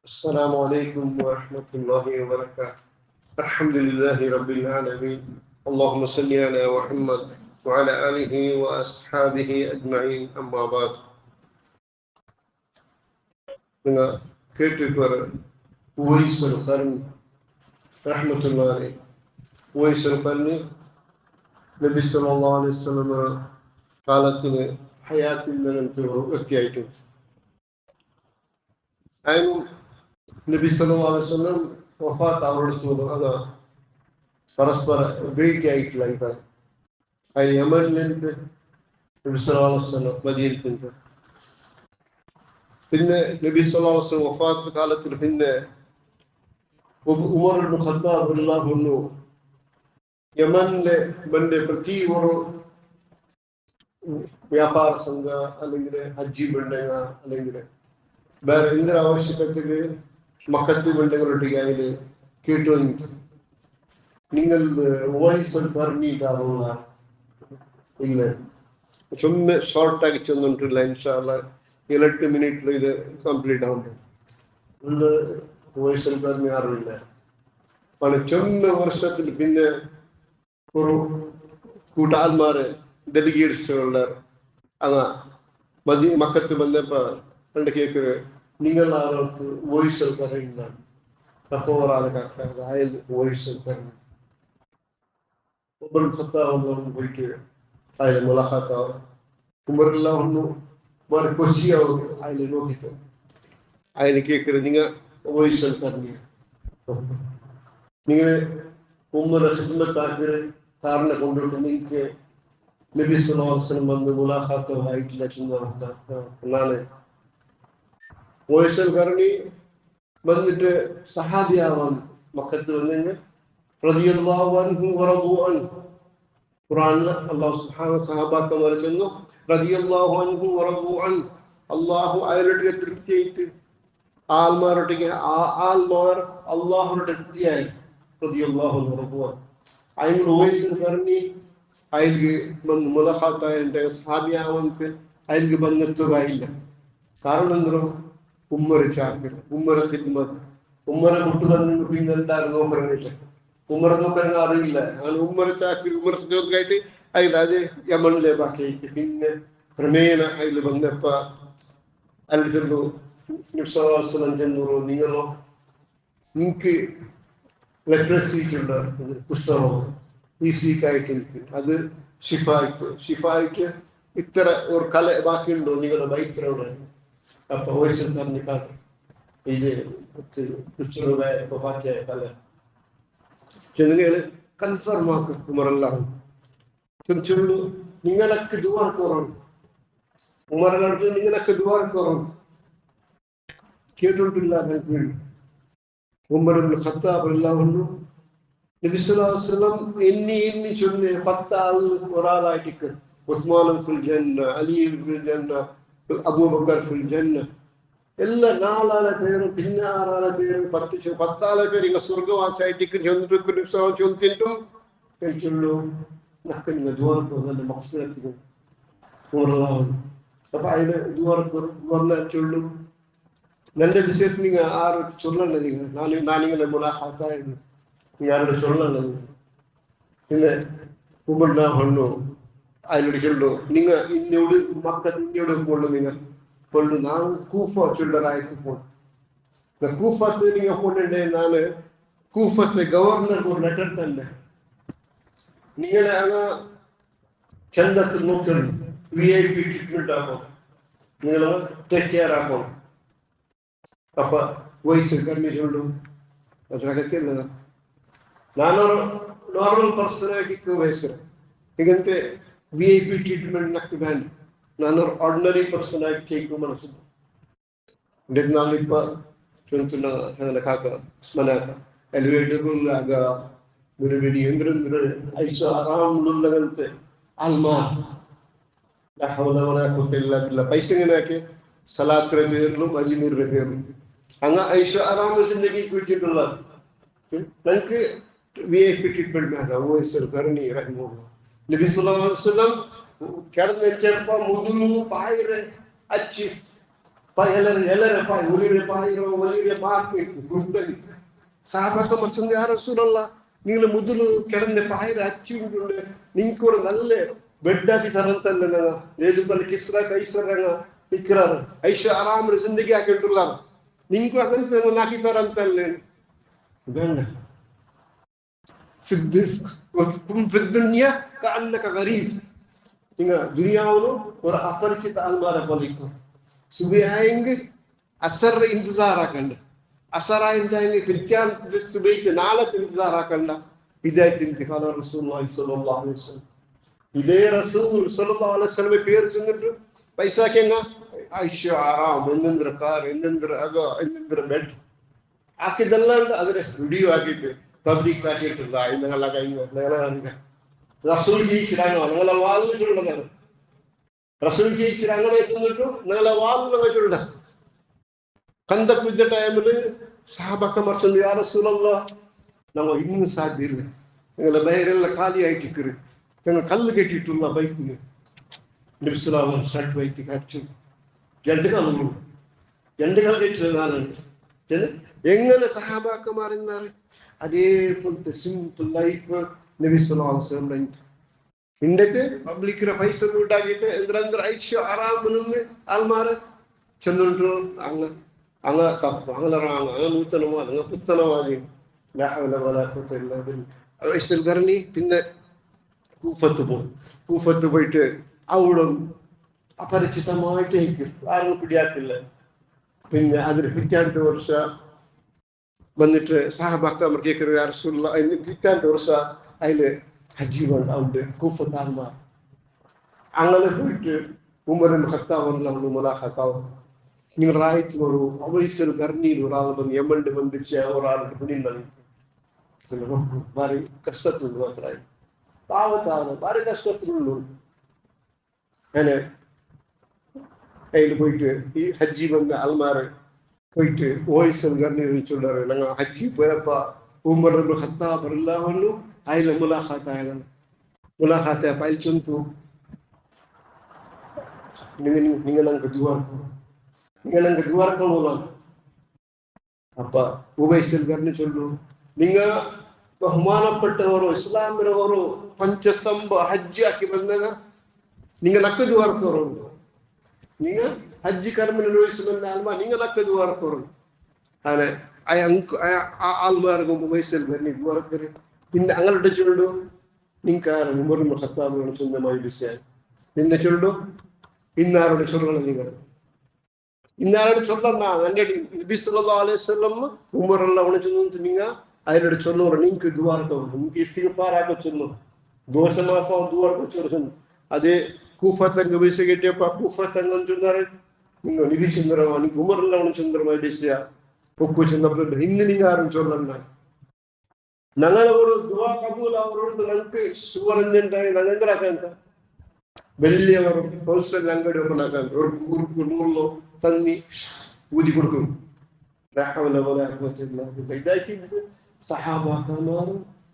السلام عليكم ورحمة الله وبركاته. الحمد لله رب العالمين. اللهم صل على محمد وعلى آله وأصحابه أجمعين. أما بعد. من كتب ويس القرن رحمة الله عليه. ويس القرن نبي صلى الله عليه وسلم قالت حياة من أنتم أيضا നബി സല്ലല്ലാഹു അലൈഹി വസല്ലം വഫാത്ത് അവരെടുത്തു. അത് പരസ്പര ഉപയോഗിക്കായിട്ടുള്ള ഇതാണ്. അതിന് യമനിൽ നിന്ന് നബി സല്ലല്ലാഹു അലൈഹി വസല്ലം മദീനത്തിൽ നിന്ന്. പിന്നെ നബി സല്ലല്ലാഹു അലൈഹി വസല്ലം വഫാത്ത് കാലത്തിൽ പിന്നെ ഉമർ ഇബ്നു ഖത്താബ് റളിയല്ലാഹു അൻഹു യമനിലെ ബന്റെ പ്രതി ഒരു വ്യാപാര സംഘ അല്ലെങ്കിൽ ഹജ്ജി ബിൽഡിംഗ അല്ലെങ്കിൽ വേറെ എന്തൊരു ആവശ്യകതയ്ക്ക് മക്കത്ത് ബന്ധങ്ങളൊട്ടിಗೆ അതിൽ കേട്ടു വന്നിട്ട് നിങ്ങൾ വോയിസ് പറഞ്ഞിട്ടാവുക ഇല്ല ചുമ്മാ ഷോർട്ടാക്കി ചെന്നിട്ടില്ല. ഇൻഷാല്ല 8 മിനിറ്റിൽ ഇത് കംപ്ലീറ്റ് ആകുമ്പോൾ ഉള്ള വോയിസ് പറഞ്ഞ അറിവില്ല. പല ചുമ്മാ വർഷത്തിൽ പിന്നെ ഒരു കൂട്ടാന്മാര് ഡെലിഗേറ്റ്സ് ഉള്ള അതാ മക്കത്ത് വന്നപ്പോ പണ്ട് കേൾക്കുക നിങ്ങൾ ആരോട്ട് വോയിസ് പറയുന്നതാണ്. അപ്പോൾ അയാൾ വോയിസ് പറഞ്ഞു ഉമർ ഖത്താബ് പോയിട്ട് അയാൾ മുലാഖാത്താവും ഉമറെല്ലാം ഒന്നു വേറെ കൊച്ചിയാവും അയാൾ നോക്കിയിട്ട് അയാൾ കേൾക്കുക നിങ്ങൾ വോയിസ് പറഞ്ഞു നിങ്ങൾ ഉമ്മറെ ഖിദ്മത്താക്കിയ കാറിനെ കൊണ്ടുപോയിട്ട് നിങ്ങൾക്ക് നബി സല്ലല്ലാഹു അലൈഹി വസല്ലം വന്ന് മുലാഖാത്തോ ആയിട്ടില്ല എന്നാണ് വോയിസ് കറങ്ങി വന്നിട്ട് സഹാബിയാവാൻ മക്കത്ത് വന്നു റളിയല്ലാഹു അൻഹു വറദു അൻഹു. ഖുർആനിൽ അല്ലാഹു സുബ്ഹാനഹു സഹാബാക്കളെ ചെന്നു റളിയല്ലാഹു അൻഹു വറദു അൻഹു. അല്ലാഹു അയാളുടെ തൃപ്തിയായിട്ട് ആൽമാരുടെ ആൽമാർ അല്ലാഹുവിന്റെ തൃപ്തിയായി റളിയല്ലാഹു അൻഹു വറദു അൻഹു. അയാൾ വോയിസ് കറങ്ങി അയാൾക്ക് മുലാഖാത്തായ സഹാബിയാവാൻ അയാൾക്ക് ബന്ധത്തുകയില്ല. കാരണം എന്തോ ഉമ്മറ് ചാക്കർ ഉമ്മറ ഖിദ്മത്ത് ഉമ്മറെ കുട്ടുവന്ന് പിന്നെ എന്തായാലും നോക്കറിയില്ല. ഉമ്മറെ നോക്കാൻ അറിയില്ല. അങ്ങനെ ഉമ്മറ ചാക്കർ ഉമ്മറ ഖിദ്മത്തായിട്ട് അതിൽ അത് യമനിലെ ബാക്കിയായിട്ട് പിന്നെ ക്രമേണ അതിൽ വന്നപ്പ അതിൽ ചെന്നു നിസ്സവാസനം ചെന്നു നിങ്ങളോ നിങ്ങൾക്ക് ലെപ്രസിക്കുള്ള കുഷ്ഠരോഗം ഈസിക്കായിട്ട് അത് ഷിഫായിട്ട് ഇത്ര ഒരു കല ബാക്കിയുണ്ടോ നിങ്ങളുടെ വൈദ്യരോട് അപ്പൊ വോയിസ് പറഞ്ഞിട്ടാണ് ഇത് ബാക്കിയായ കല നിങ്ങൾ കൺഫേം ആക്കും. ഉമറെല്ലാം ചൊല്ലു നിങ്ങളൊക്കെ ദുആർക്കോറും ഉമറെല്ലാം നിങ്ങളൊക്കെ ദുആർക്കോറും കേട്ടിട്ടില്ല. ഉമർ ഇബ്നു ഖത്താബ് റളിയല്ലാഹു അൻഹു നബി സല്ലല്ലാഹു അലൈഹി വസല്ലം എണ്ണി ചൊല്ലി 10 ആൾ ഒരാളായിട്ട് ഉസ്മാൻ ഫിൽ ജന്ന, അലി ഫിൽ ജന്ന, അബൂബക്കർ ഫിൽ ജന്ന എല്ലാ 4 ആളെ പേരും പിന്നെ 6 ആളെ പേരും 10 ആളെ പേര് ഇങ്ങനെ സ്വർഗവാസിയായിട്ട് ചൊല്ലിട്ടും ചൊല്ലു നക്ക നിങ്ങൾ ദുആർക്കോ നല്ല മഖ്സറത്തിന് അപ്പൊ അതിന് ദുആർക്കോ ചൊല്ലു നല്ല വിഷയത്തിൽ നിങ്ങൾ ആറ് ചൊല്ലണ്ട. നിങ്ങൾ നാനിങ്ങളെ മുലാഖാത്തായിരുന്നു ഞാനോട് ചൊല്ലണത്. പിന്നെ ഉമറിനെ ഹണ്ണു അതിനോട് ചൊല്ലു നിങ്ങൾ ഇന്നോട് മക്കൾ ഇന്നോട് കൊള്ളു നിങ്ങൾ കൊള്ളു ഞാൻ കൂഫ ചൊല്ലറായിട്ട് പോണു കൂഫത്ത് നിങ്ങൾ കൊണ്ടേ ഞാൻ കൂഫത്തെ ഗവർണർക്ക് ഒരു ലെറ്റർ തന്നെ നിങ്ങളെ അങ്ങ് ചന്തത്തിൽ നോക്കണം VIP ട്രീറ്റ്മെന്റ് ആക്കും നിങ്ങൾ ടേക്ക് കെയർ ആക്കണം. അപ്പൊ വോയിസ് കമ്മിറ്റുള്ളൂ അത്രകത്തില്ല. ನಾನೊರು ನಾರ್ಮಲ್ ಪರ್ಸನ್ ಆಗಿತ್ತು ವಯಸ್ಸು ಹೀಗಂತೆ VIP ಟ್ರೀಟ್ಮೆಂಟ್ ನಕ್ಕೆ ಬ್ಯಾನ್ ನಾನೊರು ಆರ್ಡಿನರಿ ಪರ್ಸನ್ ಆಗಿ ಚೇಕು ಮನಸ್ಸು ನಾನಿಪ್ಪ ಚೊಂತುನ ಕಾಕ ಮನಾಕ ಎಲಿವೇಟರ್ಲಾಗ ಬಿಡಿ ಎಂದ್ರಂದ್ರೆ ಐಸ ಆರಾಮುಳ್ಳಗಂತೆ ಅಲ್ಮಾ ಇಲ್ಲ പൈസങ്ങനെയൊക്കെ സലാത്തിന്റെ പേരിലും അജ്മീറിന്റെ പേരിലും അങ്ങ് ഐഷ ആറാം ജിന്ദഗി കുറിച്ചിട്ടുള്ള ഞങ്ങൾക്ക് VIP ട്രീറ്റ്മെന്റ് വേണ്ട. വോയിസ് കരണി റഹ്മുള്ള നബി സല്ലല്ലാഹു അലൈഹി വസല്ലം കിടന്ന് വെച്ചപ്പോ മുതുന്നു പായരെ അച്ചി ಎಲ್ಲರ ಉಳಿರೆ ಪಾಯಿರೋ ಒಲಿರೆ ಪಾರ್ಬೇಕು ಗುರ್ತಲಿ ಸಾಹಬಾಕ ಮಚ್ಚೊಂದು ಯಾರ ರಸೂಲಲ್ಲ ನೀನು ಮೊದಲು ಕೆಳಂದೆ ಪಾಯಿರ ಹಚ್ಚಿ ಉಂಟು ನಿಂಗೆ ಕೂಡ ನಲ್ಲೇ ಬೆಡ್ ಹಾಕಿ ತರಂತಲ್ಲ ನಾನು ಏಜುಬಲ್ಲಿ ಕಿಸ್ರ ಕೈಸರಂಗ ಇಕ್ರಾರ ಐಶ ಆರಾಮ್ರ ಜಿಂದಗಿ ಹಾಕಿಟ್ಟುಲ್ಲಾರ ನಿಂಗೂ ಅದಂತ ಹಾಕಿ ತರಂತಲ್ಲ ಗಂಡ في الدنيا كأنك غريب tinggal dunia itu orang aparichita almara baliku subihaing asar intizar akanda asara indainge pityan subait nalat intizar akanda hidayat intikala rasulullah sallallahu alaihi wasallam ide rasul sallallahu alaihi wasallam peru chundu paisa kenga aisha aram endendra car endendra aga endendra bed akidalla adre video agite public ಕಾಟಿಟ್ಟಿಲ್ಲ ಇಂದೆಲ್ಲ ಕೈ റസൂൽ ജീവിച്ചിരാങ്ങോ നിങ്ങളെ വാലിന് ചുരുണ്ടതാണ് റസൂൽ ജീവിച്ചിരാങ്ങനെ എത്തുന്നിട്ടു നിങ്ങളെ വാലിന് ചുരുണ്ട കന്തക്ക് വിദ്യ ടൈമില് സഹാബക്കന്മാർ ചൊല്ലി യാ റസൂലല്ലാഹ് നമ്മൾ ഇന്ന് സാധ്യമില്ല നിങ്ങളെ ബൈരെല്ലാം കാലിയായിട്ടിക്കറ് നിങ്ങൾ കല്ല് കെട്ടിയിട്ടുള്ള ബൈക്കിന് നബി സല്ലല്ലാഹു അലൈഹി വസല്ലം ബൈക്ക് കടിച്ചു രണ്ട് കാൽ കെട്ടിരുന്നാണ് എങ്ങനെ സഹാബക്കന്മാർ എന്നാണ് അതേപോലത്തെ സിമ്പിൾ ലൈഫ് നബി സല്ലല്ലാഹു അലൈഹി വസല്ലം ഇണ്ടത്തെ പബ്ലിക്കിനെ പൈസ കൂട്ടാക്കിയിട്ട് എന്തിനാ ഐഷ ആറാമിന് ആൾമാർ ചെന്നിട്ടു അങ്ങ് കപ്പ് അങ്ങനെ നൂത്തനമോ അങ്ങ് പുത്തനമായി കറണി പിന്നെ കൂഫത്ത് പോയിട്ട് അവിടെ അപരിചിതമായിട്ട് ആരും പിടിയാക്കില്ല പിന്നെ അതിന് പിറ്റാത്ത വർഷ വന്നിട്ട് സഹാബാക്കന്മാർ കേൾക്കുന്നത് യാ റസൂലല്ലാഹ് അതിന് പിറ്റാത്ത വർഷ അതില് ഹജ്ജികൾ ഉണ്ട് കൂഫത്താൽമാർ അങ്ങനെ പോയിട്ട് ഉമറിന് ഖത്താബ് മുലാഖത്താവും നിങ്ങൾ റായിച്ചു വരൂ അവൈസൽ ഗർണിയിൽ ഒരാൾ വന്ന് യമണ്ട് ബന്ധിച്ച ഒരാളുടെ പിന്നിൽ ഭാരി കഷ്ടത്തിലുണ്ട് മാത്രമായി പാവത്താണ് ഭാരി കഷ്ടത്തിലുള്ളൂ അങ്ങനെ അതിൽ പോയിട്ട് ഈ ഹജ്ജി വന്ന ആൾമാര് പോയിട്ട് ഓയിസൽ ഗർണിയിൽ ചൊല്ലാറ് ഞങ്ങൾ ഹജ്ജി പോയപ്പോ ഉമറിന് ഖത്താബ് റളിയല്ലാഹു അതിലെ മുലാഖാത്തായതാണ് മുലാഖാത്ത അയച്ചു നിങ്ങൾ ദുആർക്കണം അപ്പൊ ഉവൈസൽ ഗർണി ചൊല്ലു നിങ്ങൾ ബഹുമാനപ്പെട്ടവരോ ഇസ്ലാമിനവരോ പഞ്ചസ്തംഭ ഹജ്ജ് ആക്കി ಬಂದಾಗ നിങ്ങൾ നക്ക് ദുആർക്കണം നിങ്ങൾ ഹജ്ജ് കർമ്മ നിർവഹിച്ചുന്ന ആൽമാ നിങ്ങൾ നക്ക് ദുആർക്കണം അങ്ങനെ ആൽമാർക്കും ഉവൈസൽ ഗർണി ദുആർക്കരെ പിന്നെ അങ്ങനെ ചൊല്ലു നിങ്ങൾ ഉമറിന് ഖത്താബ് സ്വന്തമായി വിശ്വാസം നിന്നെ ചൊല്ലു ഇന്നാരോട് ചൊല്ലണം നിങ്ങൾ ഇന്നാരോട് ചൊല്ലണ്ട എൻ്റെ നബി സല്ലല്ലാഹു അലൈഹി വസല്ലം ഉമറെല്ലാം ഉണച്ചു നിങ്ങൾ അതിനോട് ചൊല്ലണം നിങ്ങൾക്ക് ദുആർക്കണം നിങ്ങൾക്ക് ഇസ്തിഗ്ഫാർ ആക്കി ചൊല്ലും ദോഷമാഫോ ദുആർക്കും ചൊല്ലും അതേ കൂഫത്തങ്ങ് വിസ കിട്ടിയപ്പോ കൂഫത്തങ്ങ് ചൊന്നാറ് നിങ്ങൾ നിരീക്ഷുന്നരമാണ് ഉമറെല്ലാം ഉണച്ചുന്നരമായി വിശ്വാസം ഒക്കു ചെന്നപ്പോൾ ഇന്ന് നിങ്ങൾ ആരും ചൊല്ലണ്ട ഞങ്ങളൊരു ദുആ കബൂൽ അവരോട് ഞങ്ങൾക്ക് സുവറഞ്ഞുണ്ടായി ഞങ്ങളെന്തരാക്കാൻക വലിയവർ ഹോൾസെയിൽ ಅಂಗಡಿ ಓಪನ್ ಆക്കാൻ ഒരു നൂറിലോ തന്നി ഊതി കൊടുക്കും ഇതായിട്ട് സഹാബാക്കന്മാർ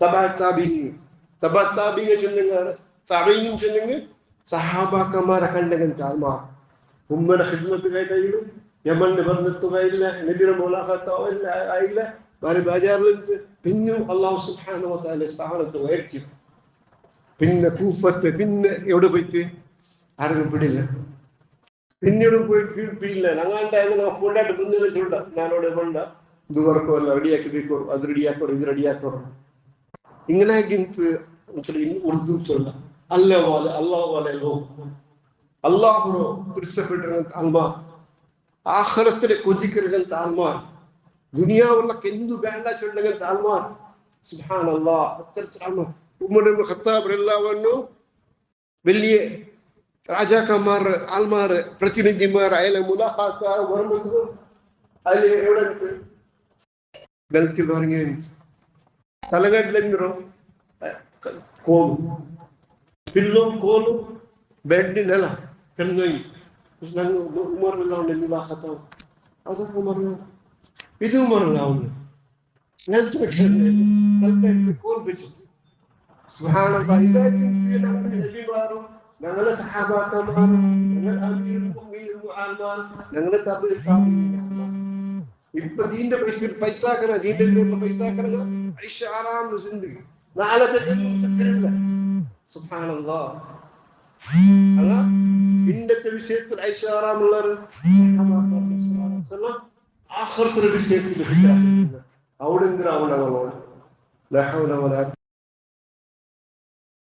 തബാത്താബിങ് ചെന്നെങ്കിൽ സഹാബാക്കന്മാരെ കണ്ടെങ്കിൽ ആൾമാർ ഉമ്മനെ ഖിദ്മത്ത് കേട്ടില്ല യമന്റെ ബന്ധത്തുകയില്ല നബിയുടെ മുലാഖാത്താവില്ല ആയില്ല ഭാര്യ ബാജാറിൽ പിന്നും അല്ലാഹു സുബ്ഹാനഹു വ തആല സ്ഥാനത്ത് ഉയർത്തി പിന്നെ കൂഫത്ത് പിന്നെ എവിടെ പോയിട്ട് ആരും പിടിയില്ല പിന്നീട് പോയിട്ട് പിടിയില്ല ഞങ്ങളുടെ പൂണ്ടായിട്ട് മുന്നിൽ വെച്ചിട്ടുണ്ട് ഞാനോട് വേണ്ട ഇത് വർക്കോ അല്ല റെഡിയാക്കി വെക്കോ അത് റെഡിയാക്കോ ഇത് റെഡിയാക്കോ ഇങ്ങനെ ഉറുദു ചൊല്ല അല്ലാഹു പിടിച്ചപ്പെട്ടിരുന്ന ആൽമാർ ആഖിറത്തിലെ കൊതിക്കരുന്ന ആൽമാർ ദുനിയാവുള്ളക്ക് എന്തു വേണ്ട ചൊല്ലുന്ന ആൽമാർ സുബ്ഹാനല്ലാഹ് അത്തരത്തിൽ ആൽമാർ ഉമർ ഇബ്നു ഖത്താബ് റളിയല്ലാഹു അൻഹു വലിയ രാജാക്കന്മാർ ആൾമാർ പ്രതിനിധിമാർ അയാളെ മുലാഖാത്ത വരുമ്പോൾ അതിൽ എവിടെ ബെൽറ്റിൽ പറഞ്ഞ തലകട്ടിലെങ്കിറോ കോലും പില്ലും കോലും ബെഡിനെല പെണ്ണുപോയി ഉമറിനെല്ലാം ഉണ്ട് മുലാഖാത്ത അതൊക്കെ ഉമറിന് ഇത് ഉമറിനെല്ലാം ഉണ്ട് കോൽ വെച്ചു സുബ്ഹാനല്ലാഹ് ഞങ്ങളെ സഹാബാക്കന്മാരും ഞങ്ങളെ ഇപ്പൊ ദീന്റെ പൈസ ആക്കണം, ദീന്റെ പൈസ ആക്കണം, ഐഷ ആറാം സിന്ദഗി നാളത്തെ സുബ്ഹാനല്ലാഹ്. ഇന്നത്തെ വിഷയത്തിൽ ഐഷ ആറാമുള്ളവർ ആഖിറത്തെ വിഷയത്തിൽ അവിടെ എന്തിനാണ്